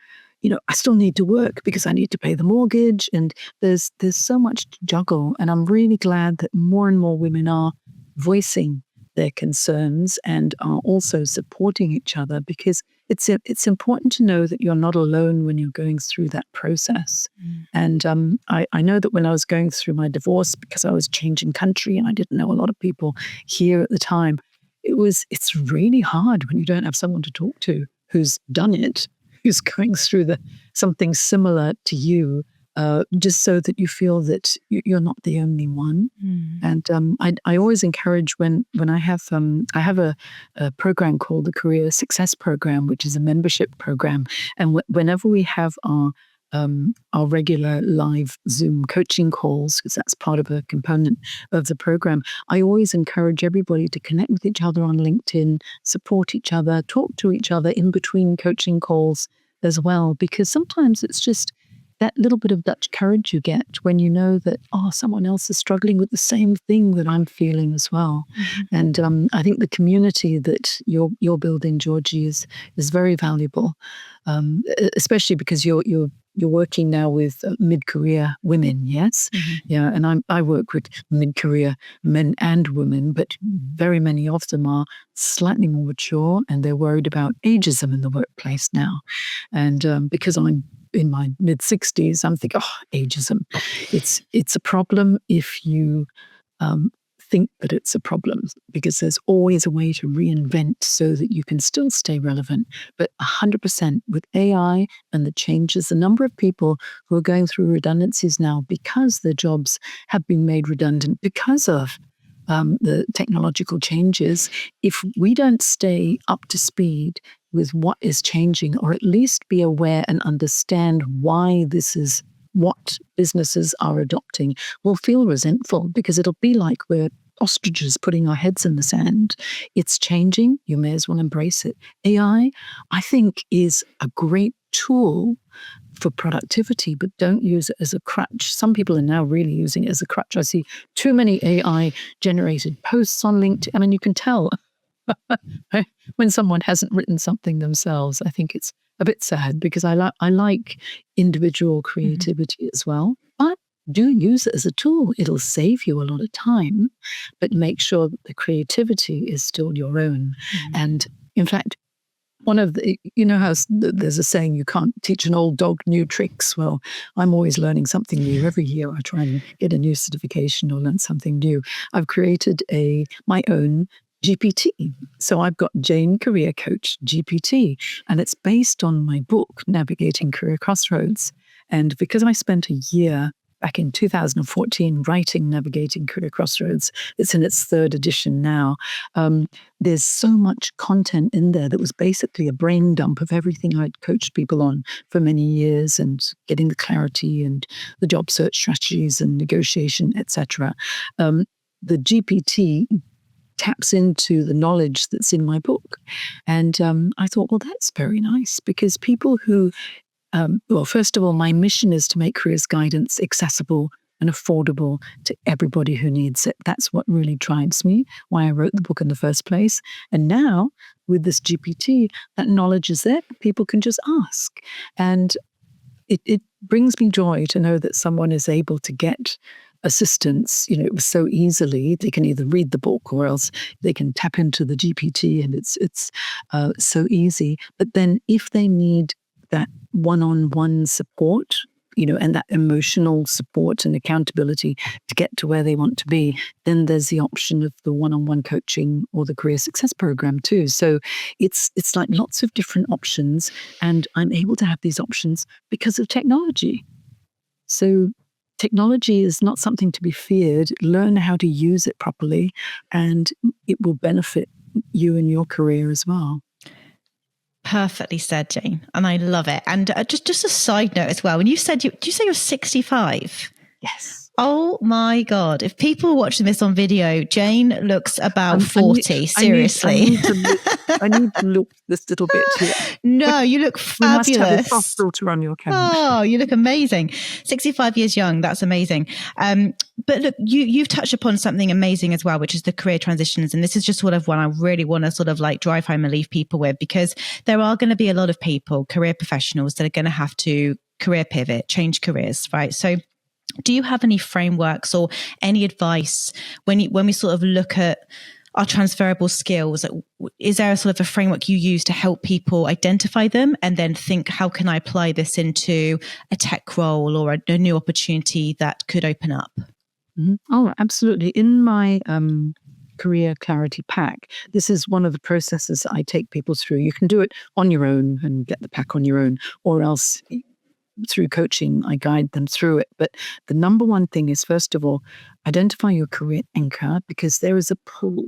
A: I still need to work because I need to pay the mortgage, and there's so much to juggle. And I'm really glad that more and more women are voicing their concerns and are also supporting each other, because it's important to know that you're not alone when you're going through that process. And I know that when I was going through my divorce, because I was changing country and I didn't know a lot of people here at the time, it's really hard when you don't have someone to talk to who's done it, who's going through something similar to you, just so that you feel that you're not the only one. And I always encourage when I have a program called the Career Success Program, which is a membership program, and whenever we have our regular live Zoom coaching calls, because that's part of a component of the program, I always encourage everybody to connect with each other on LinkedIn, support each other, talk to each other in between coaching calls as well, because sometimes it's just that little bit of Dutch courage you get when you know that, someone else is struggling with the same thing that I'm feeling as well. And I think the community that you're building, Georgie, is very valuable, especially because you're working now with mid-career women, yes? Yeah, and I work with mid-career men and women, but very many of them are slightly more mature, and they're worried about ageism in the workplace now. And because I'm in my mid-60s, I'm thinking, ageism. It's a problem if you think that it's a problem, because there's always a way to reinvent so that you can still stay relevant. But 100% with AI and the changes, the number of people who are going through redundancies now because their jobs have been made redundant because of the technological changes, if we don't stay up to speed with what is changing, or at least be aware and understand why this is what businesses are adopting, we'll feel resentful, because it'll be like we're ostriches putting our heads in the sand. It's changing. You may as well embrace it. AI, I think, is a great tool for productivity, but don't use it as a crutch. Some people are now really using it as a crutch. I see too many AI generated posts on LinkedIn. You can tell when someone hasn't written something themselves. I think it's a bit sad, because I like individual creativity as well. But do use it as a tool. It'll save you a lot of time, but make sure that the creativity is still your own. And in fact, one of the, how there's a saying, you can't teach an old dog new tricks. Well, I'm always learning something new. Every year I try and get a new certification or learn something new. I've created my own GPT. So I've got Jane Career Coach GPT, and it's based on my book, Navigating Career Crossroads. And because I spent a year back in 2014 writing Navigating Career Crossroads, it's in its 3rd edition now. There's so much content in there that was basically a brain dump of everything I'd coached people on for many years, and getting the clarity and the job search strategies and negotiation, etc. The GPT taps into the knowledge that's in my book. And I thought, well, that's very nice, because people who, well, first of all, my mission is to make careers guidance accessible and affordable to everybody who needs it. That's what really drives me, why I wrote the book in the first place. And now with this GPT, that knowledge is there. People can just ask. And it brings me joy to know that someone is able to get assistance, so easily. They can either read the book or else they can tap into the GPT, and it's so easy. But then if they need that one-on-one support, and that emotional support and accountability to get to where they want to be, then there's the option of the one-on-one coaching or the career success program too. So it's like lots of different options, and I'm able to have these options because of technology. So technology is not something to be feared. Learn how to use it properly, and it will benefit you and your career as well.
B: Perfectly said, Jane. And I love it. And just a side note as well. When you said, did you say you're 65?
A: Yes.
B: Oh my God. If people are watching this on video, Jane looks about 40, seriously.
A: I need to look this little bit here.
B: No, you look fabulous.
A: You must have a soft filter on your camera.
B: Oh, you look amazing. 65 years young. That's amazing. But look, you've touched upon something amazing as well, which is the career transitions. And this is just sort of what I really want to sort of like drive home and leave people with, because there are going to be a lot of people, career professionals, that are going to have to career pivot, change careers, right? So do you have any frameworks or any advice when we sort of look at our transferable skills? Is there a sort of a framework you use to help people identify them and then think, how can I apply this into a tech role or a new opportunity that could open up?
A: Mm-hmm. Oh, absolutely. In my career clarity pack, this is one of the processes I take people through. You can do it on your own and get the pack on your own, or else through coaching, I guide them through it. But the number one thing is, first of all, identify your career anchor, because there is a pull.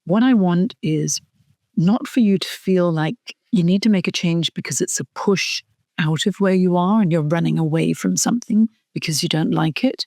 A: What I want is not for you to feel like you need to make a change because it's a push out of where you are and you're running away from something because you don't like it.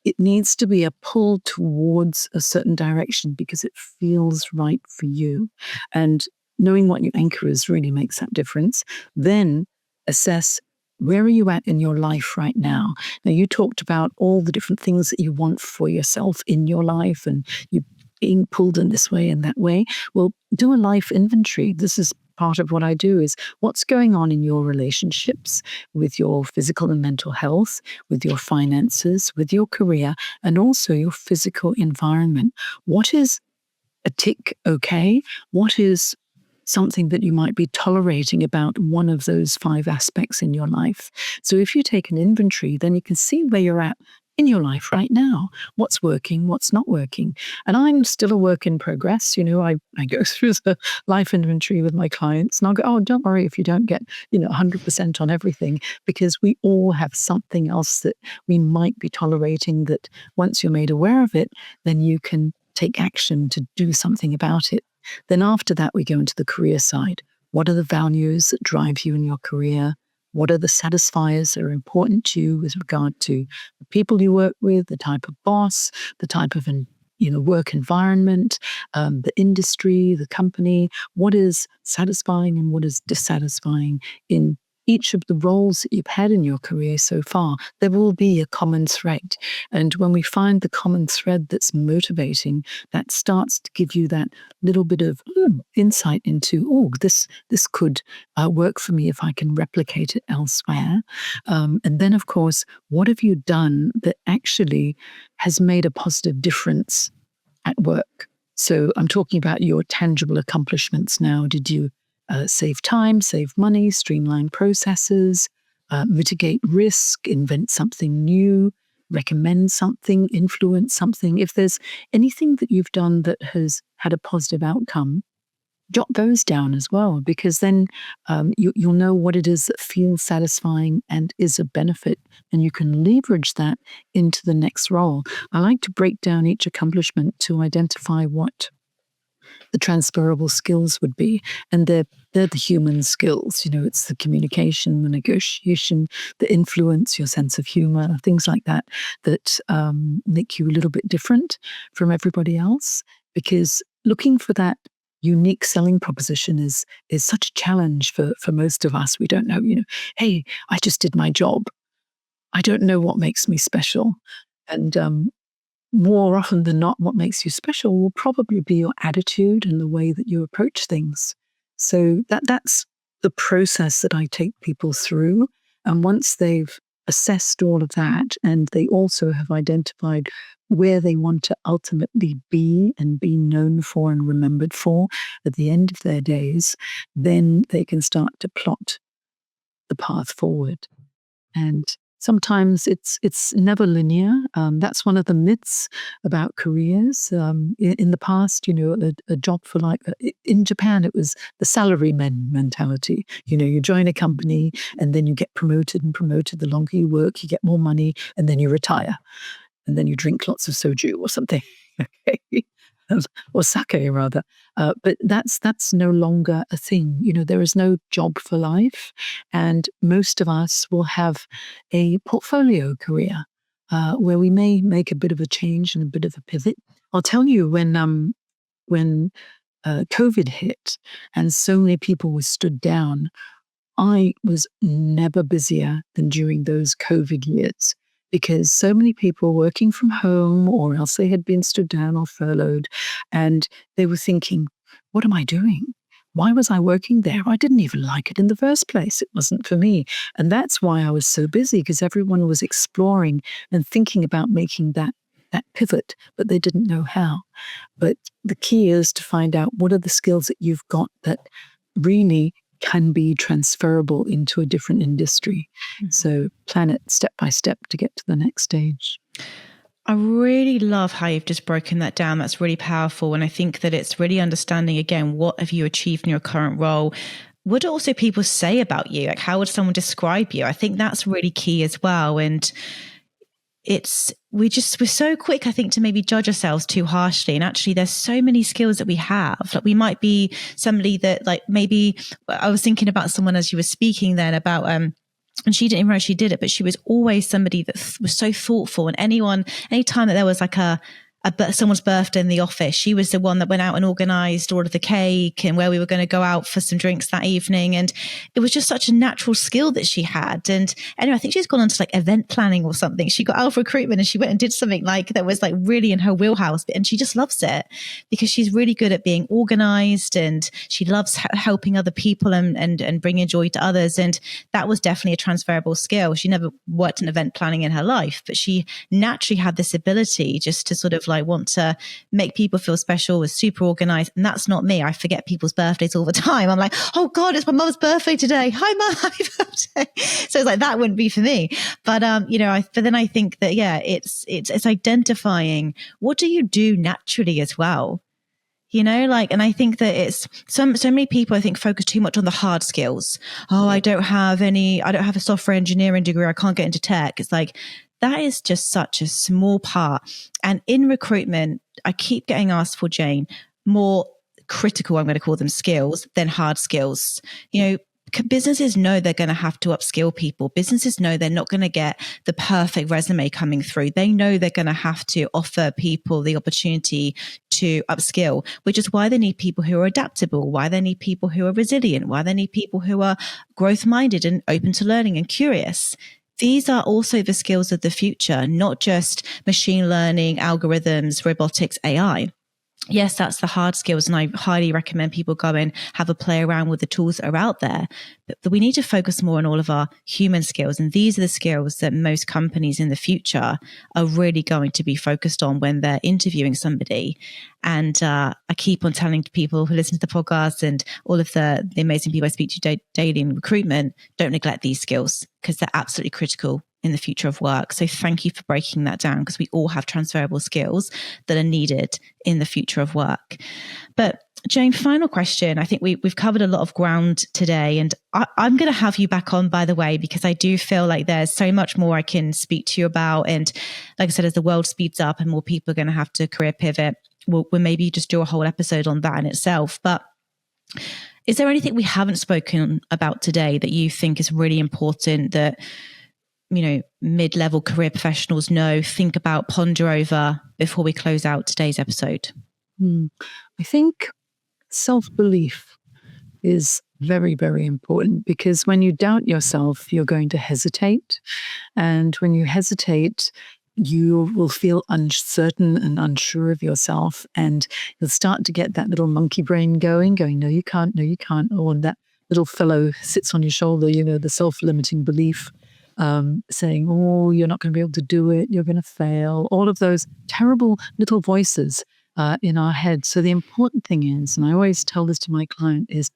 A: It needs to be a pull towards a certain direction because it feels right for you. And knowing what your anchor is really makes that difference. Then assess, where are you at in your life right now? Now, you talked about all the different things that you want for yourself in your life, and you being pulled in this way and that way. Well, do a life inventory. This is part of what I do, is what's going on in your relationships, with your physical and mental health, with your finances, with your career, and also your physical environment. What is a tick okay? What is something that you might be tolerating about one of those 5 aspects in your life? So if you take an inventory, then you can see where you're at in your life right now, what's working, what's not working. And I'm still a work in progress. I go through the life inventory with my clients, and I'll go, oh, don't worry if you don't get 100% on everything, because we all have something else that we might be tolerating, that once you're made aware of it, then you can take action to do something about it. Then after that, we go into the career side. What are the values that drive you in your career? What are the satisfiers that are important to you with regard to the people you work with, the type of boss, the type of work environment, the industry, the company? What is satisfying and what is dissatisfying in each of the roles that you've had in your career so far, there will be a common thread. And when we find the common thread that's motivating, that starts to give you that little bit of insight into, this could work for me if I can replicate it elsewhere. And then, of course, what have you done that actually has made a positive difference at work? So I'm talking about your tangible accomplishments now. Did you save time, save money, streamline processes, mitigate risk, invent something new, recommend something, influence something? If there's anything that you've done that has had a positive outcome, jot those down as well, because then you'll know what it is that feels satisfying and is a benefit, and you can leverage that into the next role. I like to break down each accomplishment to identify what the transferable skills would be, and they're the human skills. It's the communication, the negotiation, the influence, your sense of humor, things like that make you a little bit different from everybody else, because looking for that unique selling proposition is such a challenge for most of us. We don't know, hey, I just did my job. I don't know what makes me special. And more often than not, what makes you special will probably be your attitude and the way that you approach things. So that's the process that I take people through. And once they've assessed all of that, and they also have identified where they want to ultimately be and be known for and remembered for at the end of their days, then they can start to plot the path forward. And sometimes it's never linear. That's one of the myths about careers. In the past, a job for in Japan, it was the salaryman mentality. You join a company and then you get promoted and promoted. The longer you work, you get more money, and then you retire. And then you drink lots of soju or something, okay? Or sake rather. But that's no longer a thing. There is no job for life, and most of us will have a portfolio career where we may make a bit of a change and a bit of a pivot. I'll tell you, when COVID hit and so many people were stood down, I was never busier than during those COVID years, because so many people were working from home, or else they had been stood down or furloughed, and they were thinking, what am I doing? Why was I working there? I didn't even like it in the first place. It wasn't for me. And that's why I was so busy, because everyone was exploring and thinking about making that pivot, but they didn't know how. But the key is to find out what are the skills that you've got that really can be transferable into a different industry. Mm-hmm. So plan it step by step to get to the next stage.
B: I really love how you've just broken that down. That's really powerful. And I think that it's really understanding, again, what have you achieved in your current role? What do also people say about you? Like, how would someone describe you? I think that's really key as well. And we're so quick, I think, to maybe judge ourselves too harshly. And actually, there's so many skills that we have. Like, we might be somebody that, like, maybe I was thinking about someone as you were speaking then about, and she didn't even know she did it, but she was always somebody that was so thoughtful. And anytime that there was like someone's birthday in the office, she was the one that went out and organized all of the cake and where we were going to go out for some drinks that evening. And it was just such a natural skill that she had. And anyway, I think she's gone on to like event planning or something. She got out of recruitment and she went and did something like that was like really in her wheelhouse. And she just loves it because she's really good at being organized, and she loves helping other people and bringing joy to others. And that was definitely a transferable skill. She never worked in event planning in her life, but she naturally had this ability just to sort of like want to make people feel special, was super organized. And that's not me. I forget people's birthdays all the time. I'm like, oh God, it's my mum's birthday today. Hi mum, happy birthday. So it's like, that wouldn't be for me. But, but then I think that, yeah, it's identifying what do you do naturally as well. And I think that it's so many people, I think, focus too much on the hard skills. Oh, I don't have a software engineering degree. I can't get into tech. It's like, that is just such a small part. And in recruitment, I keep getting asked for, Jane, more critical, I'm going to call them, skills than hard skills. businesses know they're going to have to upskill people. Businesses know they're not going to get the perfect resume coming through. They know they're going to have to offer people the opportunity to upskill, which is why they need people who are adaptable, why they need people who are resilient, why they need people who are growth minded and open to learning and curious. These are also the skills of the future, not just machine learning, algorithms, robotics, AI. Yes, that's the hard skills, and I highly recommend people go and have a play around with the tools that are out there. But we need to focus more on all of our human skills, and these are the skills that most companies in the future are really going to be focused on when they're interviewing somebody. And I keep on telling people who listen to the podcast and all of the amazing people I speak to daily in recruitment, don't neglect these skills because they're absolutely critical in the future of work. So thank you for breaking that down, because we all have transferable skills that are needed in the future of work. But Jane, final question. I think we've covered a lot of ground today, and I'm going to have you back on, by the way, because I do feel like there's so much more I can speak to you about. And like I said, as the world speeds up and more people are going to have to career pivot, we'll maybe just do a whole episode on that in itself. But is there anything we haven't spoken about today that you think is really important that, you know, mid-level career professionals know, think about, ponder over before we close out today's episode?
A: I think self-belief is very, very important, because when you doubt yourself, you're going to hesitate. And when you hesitate, you will feel uncertain and unsure of yourself. And you'll start to get that little monkey brain going, no, you can't, no, you can't. Or that little fellow sits on your shoulder, you know, the self-limiting belief. Saying, oh, you're not going to be able to do it, you're going to fail, all of those terrible little voices in our head. So the important thing is, and I always tell this to my client, is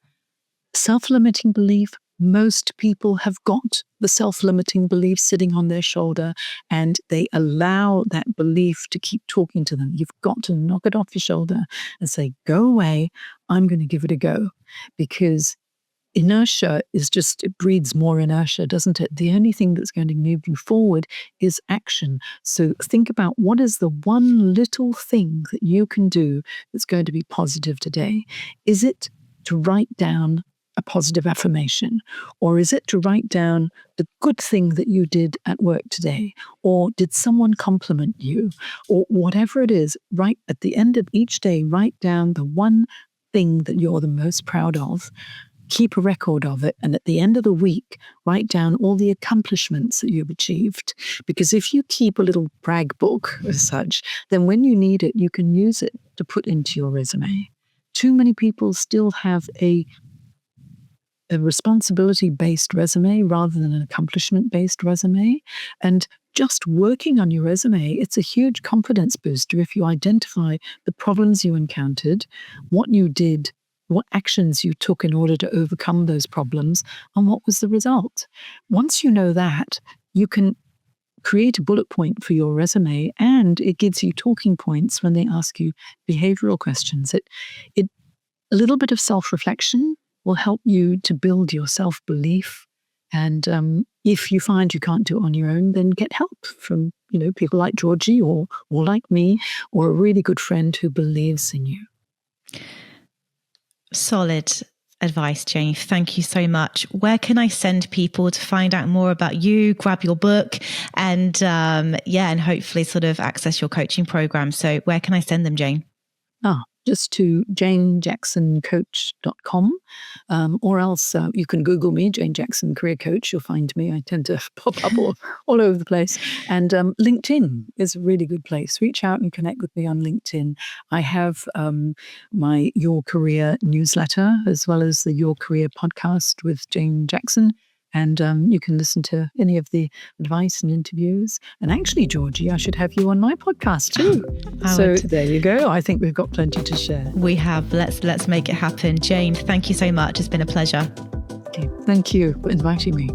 A: self-limiting belief. Most people have got the self-limiting belief sitting on their shoulder, and they allow that belief to keep talking to them. You've got to knock it off your shoulder and say, go away, I'm going to give it a go. Because inertia is just, it breeds more inertia, doesn't it? The only thing that's going to move you forward is action. So think about, what is the one little thing that you can do that's going to be positive today? Is it to write down a positive affirmation? Or is it to write down the good thing that you did at work today? Or did someone compliment you? Or whatever it is, right at the end of each day, write down the one thing that you're the most proud of. Keep a record of it. And at the end of the week, write down all the accomplishments that you've achieved. Because if you keep a little brag book as such, then when you need it, you can use it to put into your resume. Too many people still have a responsibility-based resume rather than an accomplishment-based resume. And just working on your resume, it's a huge confidence booster if you identify the problems you encountered, what you did, what actions you took in order to overcome those problems, and what was the result. Once you know that, you can create a bullet point for your resume, and it gives you talking points when they ask you behavioral questions. A little bit of self-reflection will help you to build your self-belief. And if you find you can't do it on your own, then get help from, people like Georgie or like me, or a really good friend who believes in you.
B: Solid advice, Jane. Thank you so much. Where can I send people to find out more about you, grab your book, and and hopefully sort of access your coaching program? So where can I send them, Jane?
A: Just to janejacksoncoach.com, or else you can Google me, Jane Jackson Career Coach. You'll find me. I tend to pop up all over the place. And LinkedIn is a really good place. Reach out and connect with me on LinkedIn. I have my Your Career newsletter, as well as the Your Career podcast with Jane Jackson. And you can listen to any of the advice and interviews. And actually, Georgie, I should have you on my podcast too. So there you go. I think we've got plenty to share.
B: We have. Let's make it happen. Jane, thank you so much. It's been a pleasure.
A: Okay. Thank you for inviting me.